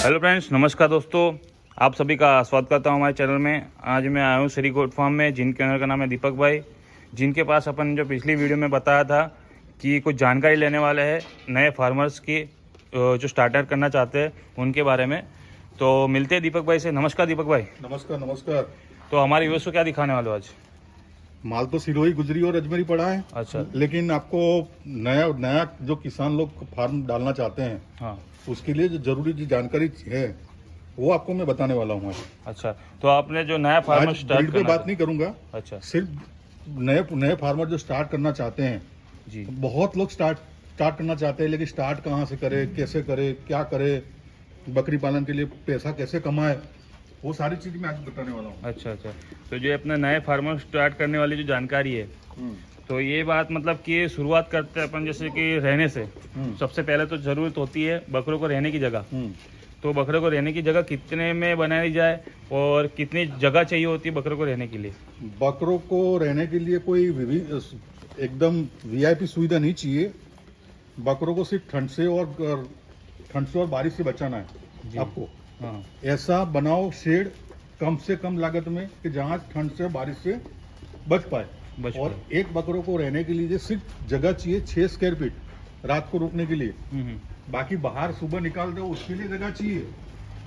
Hello friends, नमस्कार दोस्तों। आप सभी का स्वागत करता हूं हमारे चैनल में। आज मैं आया हूं श्री गोट फार्म में, जिनके ओनर का नाम है दीपक भाई, जिनके पास अपन जो पिछली वीडियो में बताया था कि कुछ जानकारी लेने वाले हैं नए फार्मर्स की जो स्टार्टर करना चाहते हैं उनके बारे में। तो मिलते हैं दीपक भाई से। नमस्कार दीपक भाई। नमस्कार नमस्कार। तो हमारे व्यूअर्स को क्या दिखाने वाले हो आज? माल तो सिरोही, गुजरी और अजमेरी पड़ा है। अच्छा। लेकिन आपको नया नया जो किसान लोग फार्म डालना चाहते हैं, हाँ। उसके लिए जो जरूरी जो जानकारी है वो आपको मैं बताने वाला हूँ। अच्छा, तो आपने जो नया फार्मर आज स्टार्ट ब्रीड पे बात नहीं करूंगा। अच्छा। सिर्फ नए फार्मर जो स्टार्ट करना चाहते हैं जी। बहुत लोग स्टार्ट करना चाहते हैं, लेकिन स्टार्ट कहाँ से करे, कैसे करे, क्या करे, बकरी पालन के लिए पैसा कैसे कमाए, वो सारी चीज मैं आज बताने वाला हूँ। अच्छा। तो जो अपने नए फार्मर स्टार्ट करने वाली जो जानकारी है, तो ये बात मतलब कि शुरुआत करते हैं अपन जैसे कि रहने से। सबसे पहले तो जरूरत होती है बकरों को रहने की जगह। तो बकरों को रहने की जगह कितने में बनाई जाए और कितनी जगह चाहिए होती है बकरों को रहने के लिए? बकरों को रहने के लिए कोई एकदम वीआईपी सुविधा नहीं चाहिए। बकरों को सिर्फ ठंड से और बारिश से बचाना है आपको। हाँ। ऐसा बनाओ शेड कम से कम लागत में कि जहाँ ठंड से बारिश से बच पाए। और एक बकरों को रहने के लिए सिर्फ जगह चाहिए 6 स्क्वायर फीट रात को रुकने के लिए। बाकी बाहर सुबह निकाल दो उसके लिए जगह चाहिए,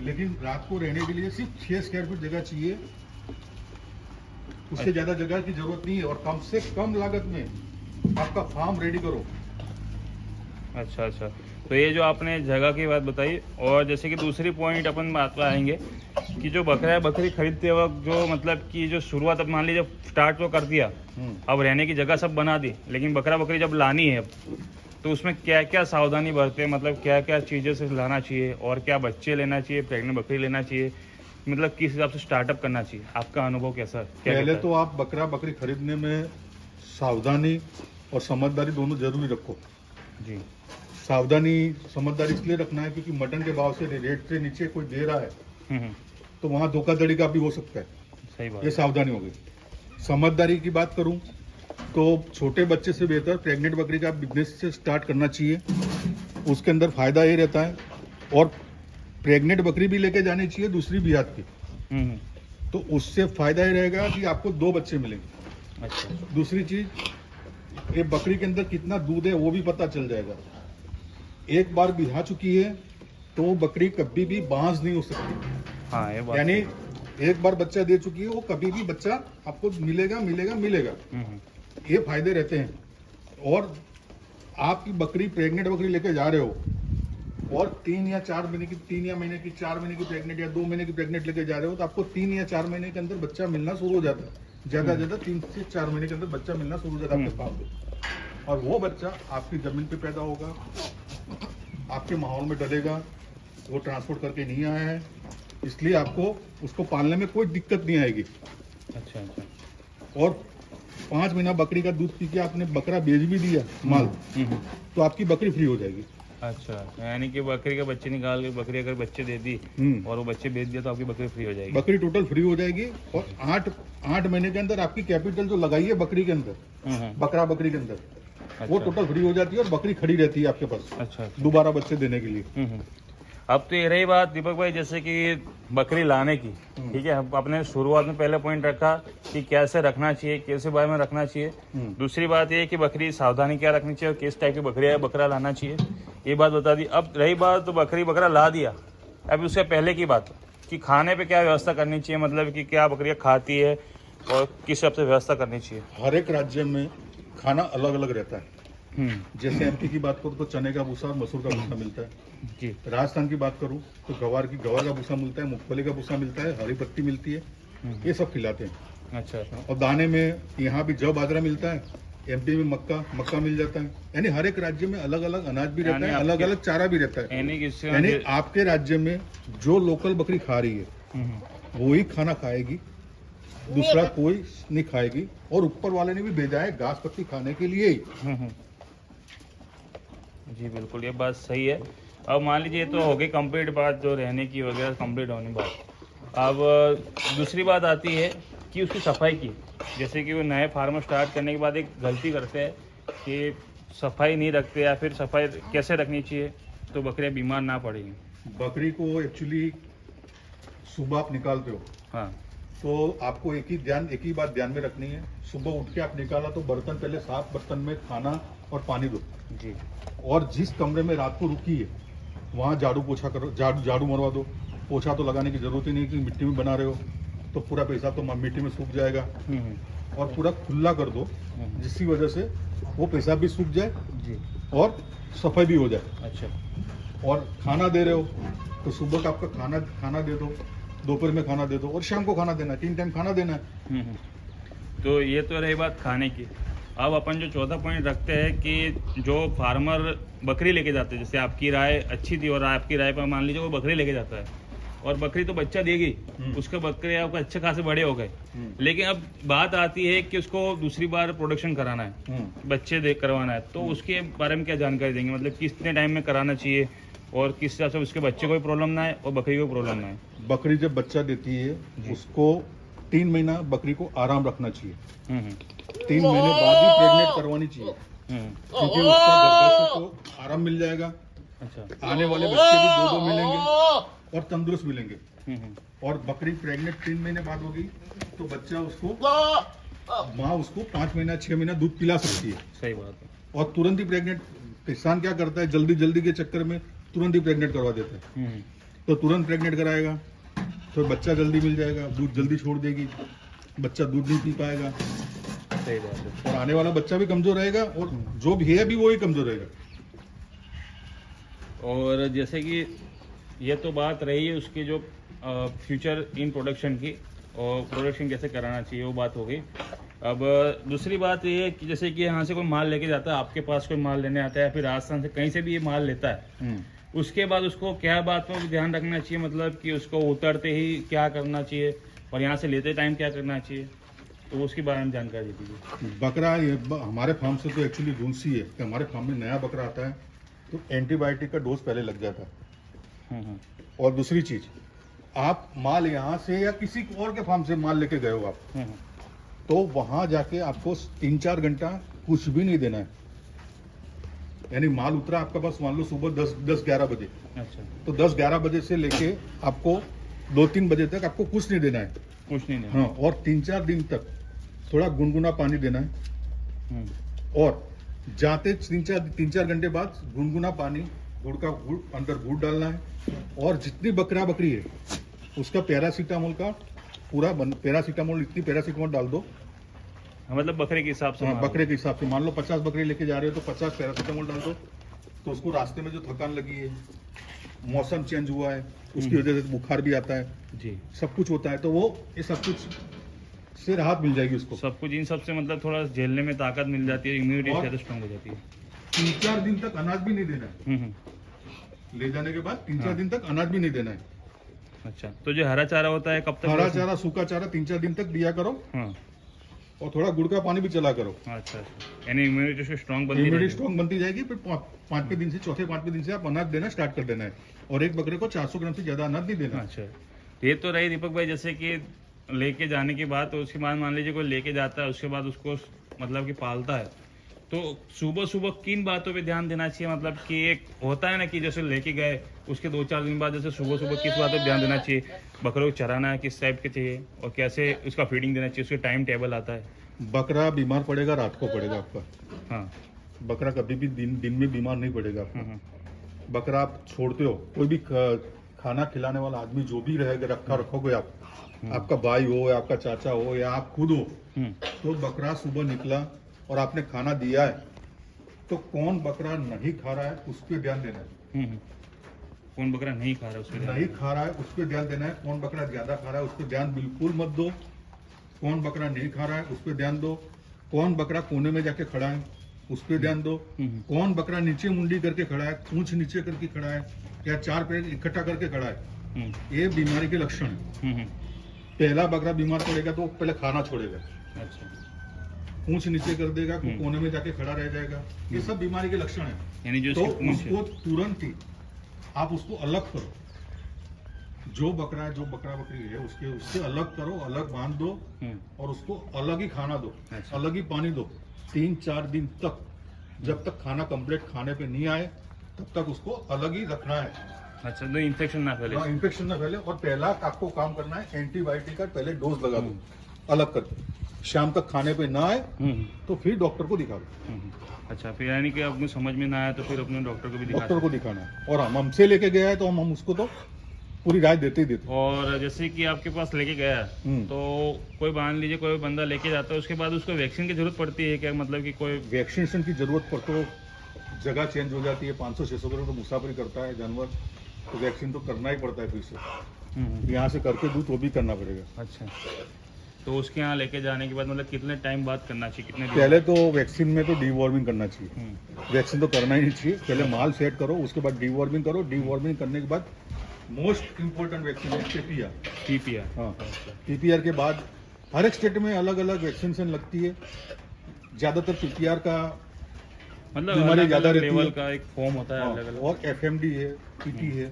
लेकिन रात को रहने के लिए सिर्फ 6 स्क्वायर फीट जगह चाहिए। उससे ज्यादा जगह की जरूरत नहीं है और कम से कम लागत में आपका फार्म रेडी करो। अच्छा। तो ये जो आपने जगह की बात बताई, और जैसे कि दूसरी पॉइंट अपन बात आएंगे कि जो बकरी खरीदते वक्त जो मतलब कि जो शुरुआत अब मान लीजिए स्टार्ट तो कर दिया, अब रहने की जगह सब बना दी, लेकिन बकरी जब लानी है तो उसमें क्या क्या सावधानी बरते, मतलब क्या क्या चीज़ें से लाना चाहिए और क्या बच्चे लेना चाहिए, प्रेग्नेंट बकरी लेना चाहिए, मतलब किस हिसाब से स्टार्टअप करना चाहिए? आपका अनुभव कैसा है? पहले तो आप बकरी खरीदने में सावधानी और समझदारी दोनों जरूरी रखो। जी। समझदारी इसलिए रखना है क्योंकि मटन के भाव से रेट से नीचे कोई दे रहा है तो वहाँ धोखाधड़ी का भी हो सकता है। सही बात। ये सावधानी हो गई। समझदारी की बात करूं तो छोटे बच्चे से बेहतर प्रेग्नेंट बकरी का बिजनेस से स्टार्ट करना चाहिए। उसके अंदर फायदा ये रहता है, और प्रेग्नेंट बकरी भी लेके जानी चाहिए दूसरी भी हाथ की। तो उससे फायदा ये रहेगा कि आपको 2 बच्चे मिलेंगे। अच्छा। दूसरी चीज, ये बकरी के अंदर कितना दूध है वो भी पता चल जाएगा। एक बार बिहा चुकी है तो बकरी कभी भी बांझ नहीं हो सकती। हाँ, ये बात। यानी एक बार बच्चा दे चुकी है वो कभी भी बच्चा आपको मिलेगा। ये फायदे रहते हैं। और आपकी बकरी प्रेग्नेंट बकरी लेके जा रहे हो और 3 या 4 महीने की 4 महीने की प्रेग्नेंट या 2 महीने की प्रेग्नेंट लेके जा रहे हो तो आपको 3 या 4 महीने के अंदर बच्चा मिलना शुरू हो जाता है। ज्यादा 3 से 4 महीने के अंदर बच्चा मिलना शुरू हो जाता है आपके फार्म पे। और वो बच्चा आपकी जमीन पे पैदा होगा, आपके माहौल में डलेगा। वो ट्रांसपोर्ट करके नहीं आया है, इसलिए आपको उसको पालने में कोई दिक्कत नहीं आएगी। अच्छा। और 5 महीना बकरी का दूध पी के आपने बकरा बेच भी दिया माल, तो आपकी बकरी फ्री हो जाएगी। अच्छा, यानी कि बकरी के बच्चे निकाल के बकरी अगर बच्चे दे दी और वो बच्चे बेच दिया तो आपकी बकरी फ्री हो जाएगी। बकरी टोटल फ्री हो जाएगी। और 8 महीने के अंदर आपकी कैपिटल जो लगाई है बकरी के अंदर, बकरी के अंदर, वो टोटल फ्री हो जाती है और बकरी खड़ी रहती है आपके पास। अच्छा। दोबारा बच्चे देने के लिए। अब तो ये रही बात दीपक भाई जैसे कि बकरी लाने की, ठीक है, आपने शुरुआत में पहले पॉइंट रखा कि कैसे रखना चाहिए, कैसे बारे में रखना चाहिए। दूसरी बात ये है कि बकरी सावधानी क्या रखनी चाहिए और किस टाइप की बकरा लाना चाहिए, ये बात बता दी। अब रही बात तो बकरा ला दिया, अब उससे पहले की बात कि खाने पे क्या व्यवस्था करनी चाहिए, मतलब कि क्या बकरियाँ खाती है और किस हिसाब से व्यवस्था करनी चाहिए? हर एक राज्य में खाना अलग अलग रहता है। जैसे एमपी की बात करूँ तो चने का भूसा और मसूर का भूसा मिलता है जी। राजस्थान की बात करूँ तो गवार का भूसा मिलता है, मूंगफली का भूसा मिलता है, हरी पत्ती मिलती है, ये सब खिलाते हैं। अच्छा। और दाने में यहाँ भी जौ बाजरा मिलता है, एमपी में मक्का मिल जाता है। यानी हर एक राज्य में अलग अलग अनाज भी रहता है, अलग अलग चारा भी रहता है। यानी आपके राज्य में जो लोकल बकरी खा रही है वो ही खाना खाएगी, दूसरा कोई नहीं खाएगी। और ऊपर वाले ने भी भेजा है घास पत्ती खाने के लिए ही। जी बिल्कुल, ये बात सही है। अब मान लीजिए तो हो गई कंप्लीट बात, जो रहने की वगैरह कंप्लीट होने बात। अब दूसरी बात आती है कि उसकी सफाई की। जैसे कि वो नए फार्म स्टार्ट करने के बाद एक गलती करते हैं कि सफाई नहीं रखते, या फिर सफाई कैसे रखनी चाहिए तो बकरियां बीमार ना पड़ेंगी। बकरी को एक्चुअली सुबह आप निकालते हो हाँ तो आपको एक ही बात ध्यान में रखनी है। सुबह उठ के आप निकाला तो बर्तन पहले साफ बर्तन में खाना और पानी दो जी। और जिस कमरे में रात को रुकी है वहाँ झाड़ू पोछा करो, झाड़ू मरवा दो। पोछा तो लगाने की जरूरत ही नहीं कि मिट्टी में बना रहे हो तो पूरा पेशाब तो मिट्टी में सूख जाएगा। और पूरा खुला कर दो जिसकी वजह से वो पेशाब भी सूख जाए जी और सफाई भी हो जाए। अच्छा। और खाना दे रहे हो तो सुबह का आपका खाना दे दो, दोपहर में खाना दे दो और शाम को खाना देना है, 3 टाइम खाना देना है। तो ये तो रही बात खाने की। अब अपन जो चौथा पॉइंट रखते हैं कि जो फार्मर बकरी लेके जाते हैं, जैसे आपकी राय अच्छी थी और आपकी राय पर मान लीजिए वो बकरी लेके जाता है और बकरी तो बच्चा देगी, उसके बकरे आपको अच्छे खासे बड़े हो गए, लेकिन अब बात आती है कि उसको दूसरी बार प्रोडक्शन कराना है, बच्चे देख करवाना है, तो उसके बारे में क्या जानकारी देंगे? मतलब कितने टाइम में कराना चाहिए और किस हिसाब से उसके बच्चे को भी प्रॉब्लम ना है और बकरी को प्रॉब्लम ना है? बकरी जब बच्चा देती है उसको 3 महीना बकरी को आराम रखना चाहिए। 3 महीने बाद ही प्रेग्नेंट करवानी चाहिए क्योंकि उसका गर्भाशय को आराम मिल जाएगा। अच्छा। आने वाले बच्चे भी 2-2 मिलेंगे और तंदुरुस्त मिलेंगे। और बकरी प्रेग्नेंट 3 महीने बाद होगी तो बच्चा उसको माँ उसको 5 महीना 6 महीना दूध पिला सकती है। सही बात है। और तुरंत ही प्रेग्नेंट किसान क्या करता है, जल्दी के चक्कर में तुरंत ही प्रेग्नेंट करवा देता है। तो तुरंत प्रेग्नेंट कराएगा तो बच्चा जल्दी मिल जाएगा, दूध जल्दी छोड़ देगी, बच्चा दूध नहीं पी पाएगा। सही बात है। और आने वाला बच्चा भी कमजोर रहेगा और जो भी है भी वो ही कमजोर रहेगा। और जैसे कि ये तो बात रही है उसकी जो फ्यूचर इन प्रोडक्शन की और प्रोडक्शन कैसे कराना चाहिए वो बात हो गई। अब दूसरी बात ये है कि जैसे कि यहाँ से कोई माल लेके जाता है, आपके पास कोई माल लेने आता है, फिर राजस्थान से कहीं से भी ये माल लेता है, उसके बाद उसको क्या बात में ध्यान रखना चाहिए? मतलब कि उसको उतरते ही क्या करना चाहिए और यहाँ से लेते टाइम क्या करना चाहिए, तो उसके बारे में जानकारी दीजिए। बकरा हमारे फार्म से तो एक्चुअली रूल्स ही है कि हमारे फार्म में नया बकरा आता है तो एंटीबायोटिक का डोज पहले लग जाता है। और दूसरी चीज, आप माल यहाँ से या किसी और के फार्म से माल लेके गए हो आप, तो वहां जाके आपको 3-4 घंटा कुछ भी नहीं देना है। यानी माल उतरा आपका पास मान लो सुबह 10-11 बजे, अच्छा, तो 10-11 बजे से लेके आपको 2-3 बजे तक आपको कुछ नहीं देना है। कुछ नहीं देना। हाँ, और 3-4 दिन तक थोड़ा गुनगुना पानी देना है। और जाते 3-4 घंटे बाद गुनगुना पानी, गुड़ अंदर गुड़ डालना है। और जितनी बकरी है उसका पैरासीटामोल का पैरासीटामोल, इतनी पैरासीटामोल डाल दो। मतलब बकरे के हिसाब से? हाँ, बकरे के हिसाब से। मान लो 50 बकरी लेके जा रहे हो तो 50 पैरासीटामोल डाल दो। तो उसको रास्ते में जो थकान लगी है, मौसम चेंज हुआ है, उसकी वजह से बुखार भी आता है जी, सब कुछ होता है, तो वो ये सब कुछ से राहत मिल जाएगी उसको। सब कुछ इन सब से मतलब थोड़ा झेलने में ताकत मिल जाती है, इम्यूनिटी ज़्यादा स्ट्रांग हो जाती है। 3-4 दिन तक अनाज भी नहीं देना है। ले जाने के बाद 3-4 दिन तक अनाज भी नहीं देना है। अच्छा, तो जो हरा चारा होता है कब तक? हरा चारा, सूखा चारा 3-4 दिन तक दिया करो। हाँ। और थोड़ा गुड़ का पानी भी चला करो। अच्छा, यानी इम्यूनिटी स्ट्रांग बनती इम्यूनिटी स्ट्रांग बनती जाएगी। फिर 5वें दिन से 4-5वें दिन से आप अनाज देना स्टार्ट कर देना है। और एक बकरे को 400 ग्राम से ज्यादा अनाज नहीं देना। अच्छा, ये तो रही दीपक भाई जैसे कि लेके जाने की बात, तो उसके बाद मान लीजिए कोई लेके जाता है, उसके बाद उसको मतलब कि पालता है, तो सुबह किन बातों पे ध्यान देना चाहिए? मतलब कि एक होता है ना कि जैसे लेके गए उसके 2-4 दिन बाद जैसे सुबह किस बातों पे ध्यान देना चाहिए? बकरों को चराना है किस टाइप के चाहिए और कैसे उसका फीडिंग देना चाहिए, उसके टाइम टेबल आता है? बकरा बीमार पड़ेगा रात को पड़ेगा आपका। हाँ। बकरा कभी भी दिन में बीमार नहीं पड़ेगा आपका। बकरा आप छोड़ते हो, कोई भी खाना खिलाने वाला आदमी जो भी रहेगा रखोगे आप, आपका भाई हो या आपका चाचा हो या आप खुद हो, तो बकरा सुबह निकला और आपने खाना दिया है तो कौन बकरा नहीं खा रहा है उस पर ध्यान देना है। कौन बकरा नहीं खा रहा है उस पर नहीं खा रहा है उस पर ध्यान देना है। कौन बकरा ज्यादा खा रहा है उस पर ध्यान बिल्कुल मत दो। कौन बकरा नहीं खा रहा है उस पर ध्यान दो। कौन बकरा कोने में जाके खड़ा है उस पर ध्यान दो। कौन बकरा नीचे मुंडी करके खड़ा है, पूंछ नीचे करके खड़ा है या 4 पैर इकट्ठा करके खड़ा है, ये बीमारी के लक्षण है। पहला बकरा बीमार पड़ेगा तो पहले खाना छोड़ेगा, अच्छा, पूंछ नीचे कर देगा, कोने में जाके खड़ा रह जाएगा, ये सब बीमारी के लक्षण है। यानी जो तो उसको तुरंत ही आप उसको अलग करो। जो बकरा बकरी है उससे अलग करो, अलग बांध दो और उसको अलग ही खाना दो, अलग ही पानी दो 3-4 दिन तक। जब तक खाना कंप्लीट खाने पे नहीं आए तब तक उसको अलग ही रखना है। अच्छा, तो इन्फेक्शन ना फैले। हाँ, इन्फेक्शन ना फैले। और पहला आपको काम करना है, एंटीबायोटिक का पहले डोज लगा दो अलग करके, शाम तक खाने पे ना आए तो फिर डॉक्टर को दिखा दो। अच्छा, फिर यानी कि आपको समझ में ना आया तो फिर अपने डॉक्टर को भी दिखा डॉक्टर को दिखाना है। और हम हमसे लेके गया है तो हम उसको तो पूरी राय देते ही देते। और जैसे कि आपके पास लेके गया तो कोई मान लीजिए कोई बंदा लेके जाता है, उसके बाद उसको वैक्सीन की जरूरत पड़ती है क्या? मतलब कि कोई वैक्सीनेशन की जरूरत पर तो जगह चेंज हो जाती है, 500-600 किलोमीटर तो मुसाफरी करता है जानवर, तो वैक्सीन तो करना ही पड़ता है फिर से। यहाँ से करके दूँ तो भी करना पड़ेगा। अच्छा, तो उसके यहाँ लेके जाने के बाद मतलब कितने टाइम बाद करना चाहिए, कितने दिन? पहले तो वैक्सीन में तो डीवॉर्मिंग करना चाहिए। वैक्सीन तो करना ही नहीं चाहिए, पहले माल सेट करो, उसके बाद डीवॉर्मिंग करो। डीवॉर्मिंग करने के बाद मोस्ट इम्पोर्टेंट वैक्सीन है पीपीआर। पीपीआर, हाँ, पीपीआर के बाद हर एक स्टेट में अलग अलग वैक्सीनेशन लगती है। ज्यादातर पीपीआर का मतलब बीमारी अलग ज्यादा अलग रहती लेवल है। का एक फॉर्म होता है हाँ, अलग अलग। और एफएमडी है, पीटी है,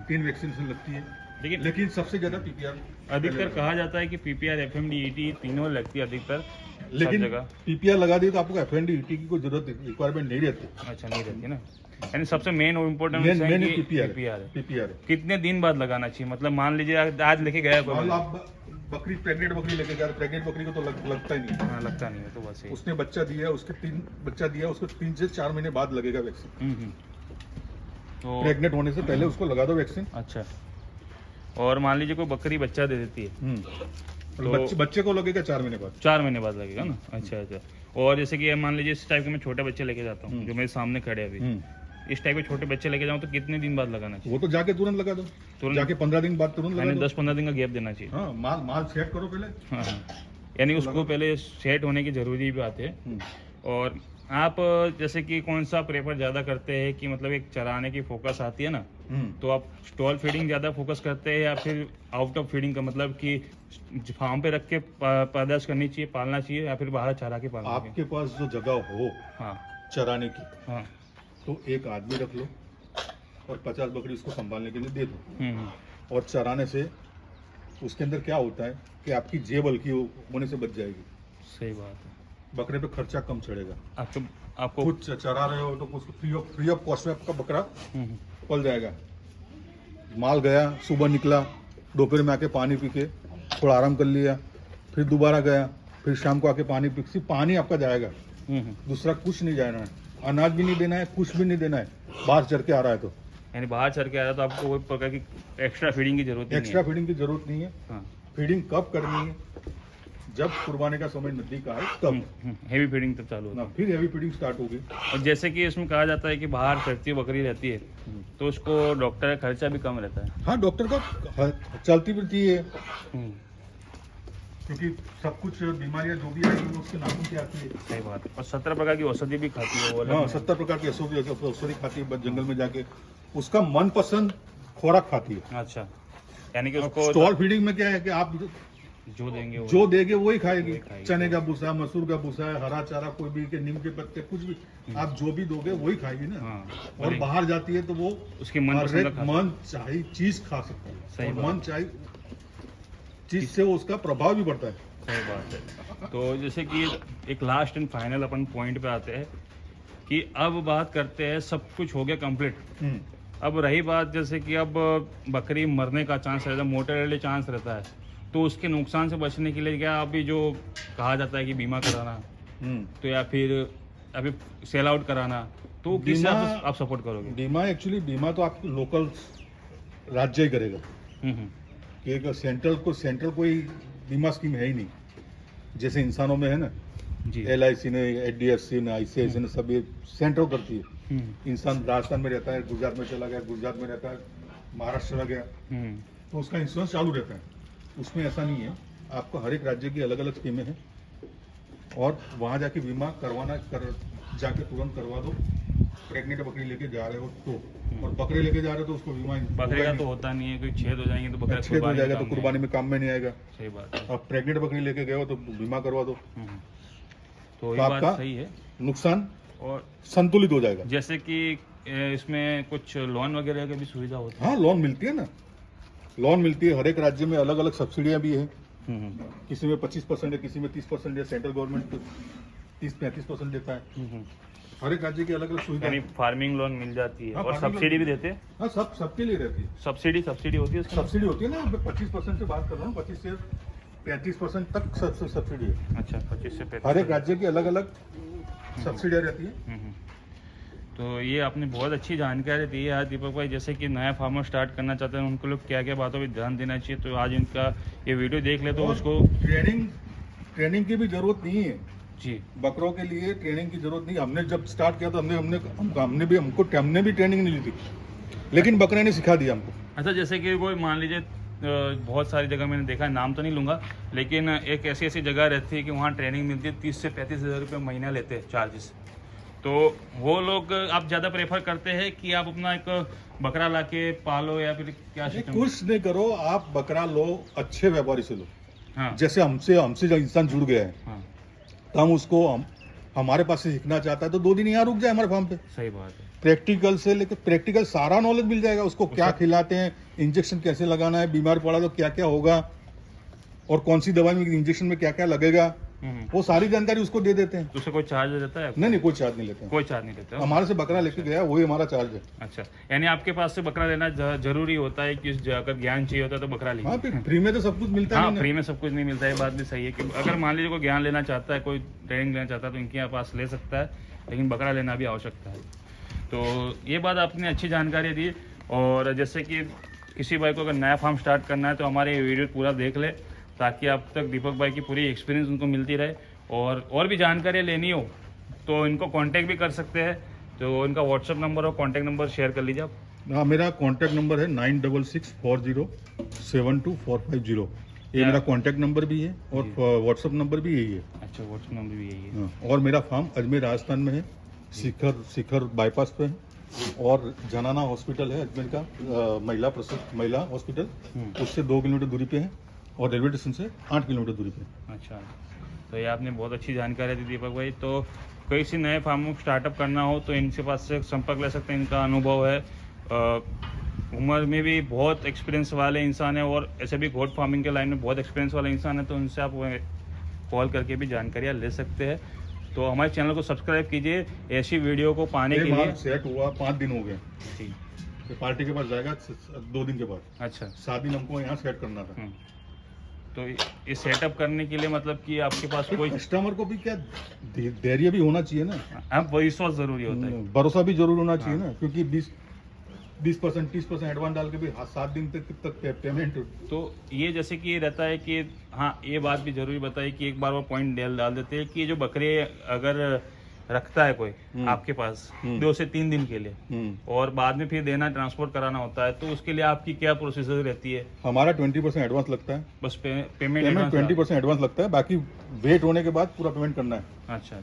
3 वैक्सीनेशन लगती है। लेकिन सबसे ज्यादा पीपीआर अधिकतर कहा जाता है कि पीपीआर, एफएमडी, ईटी तीनों लगती है अधिकतर सब लेकिन जगह। पीपीआर लगा दी तो आपको एफएमडी ईटी की कोई जरूरत रिक्वायरमेंट नहीं रहती। अच्छा, नहीं रहती ना। यानी सबसे मेन और इम्पोर्टेंट मेन पीपीआर है। पीपीआर है। कितने दिन बाद लगाना चाहिए? मतलब मान लीजिए आज लेके गया कोई मान लो बंदा। आप बकरी, प्रेग्नेंट बकरी लेके जा रहे, प्रेग्नेंट बकरी को तो लगता ही नहीं है। हाँ, लगता नहीं है तो बस यही। उसने बच्चा दिया है, उसके 3 बच्चा दिया है, उसको 3 से 4 महीने बाद लगेगा वैक्सीन। तो प्रेग्नेंट होने से पहले उसको लगा दो वैक्सीन। अच्छा, और मान लीजिए कोई बकरी बच्चा दे देती है तो बच्चे को लगेगा 4 महीने बाद। 4 महीने बाद लगेगा ना। अच्छा अच्छा। और जैसे कि मान लीजिए इस टाइप के मैं छोटे बच्चे लेके जाता हूँ जो मेरे सामने खड़े हैं अभी, इस टाइप के छोटे बच्चे लेके जाऊँ तो कितने दिन बाद लगाना चाहिए? वो तो जाके तुरंत लगा दो, तुरंत? जाके 15 दिन बाद तुरंत लगा यानी दो। 10-15 दिन का गैप देना चाहिए। हाँ, माल सेट करो पहले। हाँ हाँ, यानी उसको पहले सेट होने की जरूरी भी बात है। और आप जैसे कि कौन सा प्रेफर ज़्यादा करते हैं कि मतलब एक चराने की फोकस आती है ना, तो आप स्टॉल फीडिंग ज़्यादा फोकस करते हैं या फिर आउट ऑफ फीडिंग का, मतलब कि फार्म पे रख के पैदाश करनी चाहिए, पालना चाहिए, या फिर बाहर चरा के पालना चाहिए? आपके पास जो जगह हो हाँ चराने की, हाँ। तो एक आदमी रख लो और 50 बकरी उसको संभालने के लिए दे दो। और चराने से उसके अंदर क्या होता है कि आपकी जेब हल्की होने से बच जाएगी। सही बात है। बकरे पे खर्चा कम चढ़ेगा। आपको खुद चरा रहे हो तो उसको फ्री ऑफ कॉस्ट में आपका बकरा पल जाएगा। माल गया, सुबह निकला, दोपहर में आके पानी पी के थोड़ा आराम कर लिया, फिर दोबारा गया, फिर शाम को आके पानी पी, सिर्फ पानी आपका जाएगा, दूसरा कुछ नहीं जाना है। अनाज भी नहीं देना है, कुछ भी नहीं देना है। बाहर चढ़ के आ रहा है तो, यानी बाहर चढ़ के आ रहा है तो आपको कोई प्रकार की एक्स्ट्रा फीडिंग की जरूरत नहीं एक्स्ट्रा फीडिंग की जरूरत नहीं है। है। फीडिंग कब करनी है? जब कुर्बानी का समय नजदीक आए तब। हेवी फीडिंग तब चालू होता ना, फिर हेवी फीडिंग स्टार्ट होगी। है। और जैसे कि इसमें कहा जाता है कि बाहर चढ़ती बकरी रहती है तो उसको डॉक्टर का खर्चा भी कम रहता है। हाँ, डॉक्टर का चलती फिरती है, क्योंकि सब कुछ बीमारियां जो भी आएगी वो उसके नाखून से आती है। सही बात है। और 17 प्रकार की औषधि भी खाती है वो। हाँ, 70 प्रकार की औषधि खाती है जंगल में जाके, उसका मनपसंद खुराक खाती है। अच्छा, यानी कि उसको स्टॉल फीडिंग में क्या है कि आप जो देंगे वो जो देंगे वही खाएगी। वही खाएगी। चने का भूसा, मसूर का भूसा, हरा चारा, कोई भी के नीम के पत्ते, कुछ भी आप जो भी दोगे वही खाएगी ना। हाँ, और बाहर जाती है तो वो उसके मनपसंद का खाती है। मन चाहे चीज खा सकती है। सही और बात। मन चाहे चीज से उसका प्रभाव भी पड़ता है। सही बात है। तो जैसे कि एक last and final upon point पे आते हैं कि अब बात करते हैं, सब कुछ हो गया कंप्लीट। अब रही बात जैसे कि अब बकरी मरने का चांस रहता है, मोर्टेलिटी चांस रहता है, तो उसके नुकसान से बचने के लिए क्या अभी जो कहा जाता है कि बीमा कराना, तो या फिर अभी सेल आउट कराना, तो किससे आप सपोर्ट करोगे? बीमा तो आपको लोकल राज्य ही करेगा। कि एक सेंट्रल कोई बीमा स्कीम है ही नहीं, जैसे इंसानों में है ना जी। LIC ने, HDFC ने, ICICI ने, सब ये सेंट्रल करती है। इंसान राजस्थान में रहता है, गुजरात में चला गया, गुजरात में रहता है, महाराष्ट्र चला गया, तो उसका इंश्योरेंस चालू रहता है। उसमें ऐसा नहीं है, आपको हर एक राज्य की अलग अलग स्कीमें हैं और वहाँ जाके बीमा जाके तुरंत करवा दो। प्रेग्नेंट बकरी लेके जा रहे हो तो, और बकरे लेके जा रहे हो तो उसको बीमा बकरे का तो होता नहीं है, कोई छेद हो जाएंगे तो बकरा छेद हो जाएगा तो कुर्बानी में काम में नहीं आएगा। सही बात है। और प्रेग्नेंट बकरी लेके गए हो तो बीमा करवा दो, तो ये बात सही है। नुकसान और संतुलित हो जाएगा। जैसे कि इसमें कुछ लोन वगैरह की भी सुविधा होती है? हाँ, लोन मिलती है ना, लोन मिलती है। हर एक राज्य में अलग अलग सब्सिडियां भी है। किसी में 25% है, किसी में 30% है। सेंट्रल गवर्नमेंट 30-35% देता है। हर एक राज्य की अलग अलग सुविधा यानी फार्मिंग लोन मिल जाती है हाँ, और farming सब्सिडी loan- भी देते हैं। हाँ सबके लिए रहती है। सब्सिडी होती है उसकी? सब्सिडी होती है ना, 25% से बात कर रहा हूँ, 25 से 35% तक सब्सिडी है। अच्छा, 25 से 35। हर एक राज्य की अलग अलग सब्सिडी रहती है। तो ये आपने बहुत अच्छी जानकारी दी है आज दीपक भाई। जैसे कि नया फार्मर स्टार्ट करना चाहते हैं उनको लोग क्या क्या बातों पर ध्यान देना चाहिए, तो आज इनका ये वीडियो देख ले तो और उसको ट्रेनिंग की भी जरूरत नहीं है जी। बकरों के लिए ट्रेनिंग की जरूरत नहीं। हमने जब स्टार्ट किया तो हमने भी ट्रेनिंग नहीं ली थी, लेकिन बकरे ने सिखा दिया हमको। अच्छा, जैसे कि कोई मान लीजिए बहुत सारी जगह मैंने देखा है, नाम तो नहीं लूँगा, लेकिन एक ऐसी ऐसी जगह रहती है कि वहाँ ट्रेनिंग मिलती है, 30 से 35 हज़ार रुपये महीना लेते हैं चार्जेस। तो वो लोग आप ज़्यादा प्रेफर करते हैं कि आप अपना एक बकरा लाके पालो या फिर क्या सिस्टम? कुछ नहीं करो, आप बकरा लो, अच्छे व्यापारी से लो। हाँ जैसे हमसे जो इंसान जुड़ गया है हाँ, तो हमारे पास से सीखना चाहता है तो 2 दिन यहाँ रुक जाए हमारे फार्म पे। सही बात है। प्रैक्टिकल से लेकर प्रैक्टिकल सारा नॉलेज मिल जाएगा उसको। क्या खिलाते हैं, इंजेक्शन कैसे लगाना है, बीमार पड़ा तो क्या क्या होगा, और कौन सी दवाई में इंजेक्शन में क्या क्या लगेगा, वो सारी जानकारी उसको दे देते हैं। तो उससे कोई चार्ज रहता है? नहीं, कोई चार्ज नहीं लेते हैं। कोई चार्ज नहीं लेते हो? हमारे से बकरा लेके गया वही हमारा चार्ज है। अच्छा, यानी आपके पास से बकरा लेना जरूरी होता है कि अगर ज्ञान चाहिए होता है तो बकरा हाँ, लीजिए। फ्री में तो सब कुछ मिलता हाँ, है। फ्री में सब कुछ नहीं मिलता है, बात भी सही है कि अगर मान लीजिए कोई ज्ञान लेना चाहता है, कोई ट्रेनिंग लेना चाहता है तो इनके पास ले सकता है, लेकिन बकरा लेना भी आवश्यकता है। तो ये बात आपने अच्छी जानकारी दी। और जैसे कि किसी भाई को अगर नया फार्म स्टार्ट करना है तो हमारे ये वीडियो पूरा देख ले, ताकि अब तक दीपक भाई की पूरी एक्सपीरियंस उनको मिलती रहे। और भी जानकारी लेनी हो तो इनको कांटेक्ट भी कर सकते हैं। तो इनका व्हाट्सअप नंबर और कांटेक्ट नंबर शेयर कर लीजिए आप। हाँ, मेरा कांटेक्ट नंबर है 9664072450। ये मेरा कांटेक्ट नंबर भी है और व्हाट्सअप नंबर भी यही है। अच्छा, व्हाट्सअप नंबर भी यही है। हाँ, और मेरा फार्म अजमेर राजस्थान में है, शिखर बाईपास पे है, और जनाना हॉस्पिटल है अजमेर का, महिला हॉस्पिटल, उससे 2 किलोमीटर दूरी पे है, और रेलवे स्टेशन से 8 किलोमीटर दूरी पे। अच्छा, तो ये आपने बहुत अच्छी जानकारी दी दीपक भाई। तो कोई सी नए फार्म स्टार्टअप करना हो तो इनके पास से संपर्क ले सकते हैं। इनका अनुभव है, उम्र में भी बहुत एक्सपीरियंस वाले इंसान है, और ऐसे भी गोट फार्मिंग के लाइन में बहुत एक्सपीरियंस वाले इंसान है, तो उनसे आप कॉल करके भी जानकारियाँ ले सकते हैं। तो हमारे चैनल को सब्सक्राइब कीजिए ऐसी वीडियो को पाने के लिए। सेट हुआ 5 दिन हो गए जी, तो पार्टी के पास जाएगा 2 दिन के बाद। अच्छा, 7 दिन हमको यहाँ सेट करना था। तो ये सेटअप करने के लिए मतलब कि आपके पास कोई कस्टमर को भी क्या धैर्य भी होना चाहिए ना, आप विश्वास जरूरी होता है। भरोसा भी जरूर होना चाहिए ना, क्योंकि 20% 30% एडवांस डाल के भी 7 दिन तक पेमेंट। तो ये जैसे कि ये रहता है कि हाँ, ये बात भी जरूरी बताई कि एक बार वो पॉइंट डाल देते हैं कि जो बकरे अगर रखता है कोई आपके पास 2 से 3 दिन के लिए, और बाद में फिर देना ट्रांसपोर्ट कराना होता है, तो उसके लिए आपकी क्या प्रोसीजर रहती है? हमारा 20% एडवांस लगता है, बस पेमेंट 20% एडवांस लगता है, बाकी वेट होने के बाद पूरा पेमेंट करना है। अच्छा,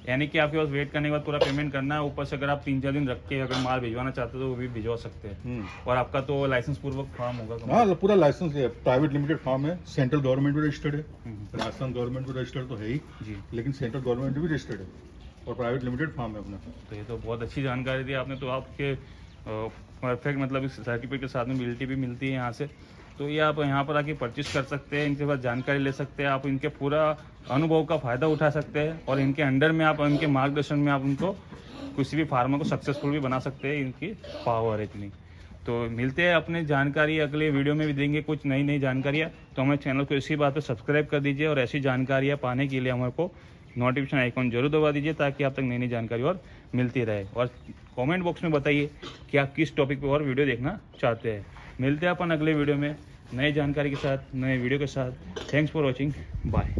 यानी कि आपके पास वेट करने के बाद पूरा पेमेंट करना है। ऊपर से अगर आप 3-4 दिन रख के अगर माल भिजवाना चाहते हो तो वो भी भिजवा सकते हैं। और आपका तो लाइसेंस पूर्वक फार्म होगा? हाँ, पूरा लाइसेंस है, प्राइवेट लिमिटेड फार्म है, सेंट्रल गवर्नमेंट भी रजिस्टर्ड है, राजस्थान गवर्नमेंट भी रजिस्टर्ड तो है ही जी, लेकिन सेंट्रल गवर्नमेंट भी रजिस्टर्ड है, और प्राइवेट लिमिटेड फार्म है अपना। तो ये तो बहुत अच्छी जानकारी दी आपने। तो आपके परफेक्ट मतलब इस सर्टिफिकेट के साथ में बिलिटी भी मिलती है यहाँ से, तो ये आप यहाँ पर आके परचेस कर सकते हैं, इनके पास जानकारी ले सकते हैं, आप इनके पूरा अनुभव का फ़ायदा उठा सकते हैं, और इनके अंडर में आप इनके मार्गदर्शन में आप उनको किसी भी फार्मर को सक्सेसफुल भी बना सकते हैं। इनकी पावर है इतनी। तो मिलते हैं अपने जानकारी अगले वीडियो में भी देंगे कुछ नई जानकारियाँ। तो हमारे चैनल को इसी बात पर सब्सक्राइब कर दीजिए, और ऐसी जानकारियाँ पाने के लिए हमारे को नोटिफिकेशन आइकॉन जरूर दबा दीजिए, ताकि आप तक नई जानकारी और मिलती रहे। और कमेंट बॉक्स में बताइए कि आप किस टॉपिक पे और वीडियो देखना चाहते हैं। मिलते हैं अपन अगले वीडियो में नई जानकारी के साथ, नए वीडियो के साथ। Thanks for watching, bye.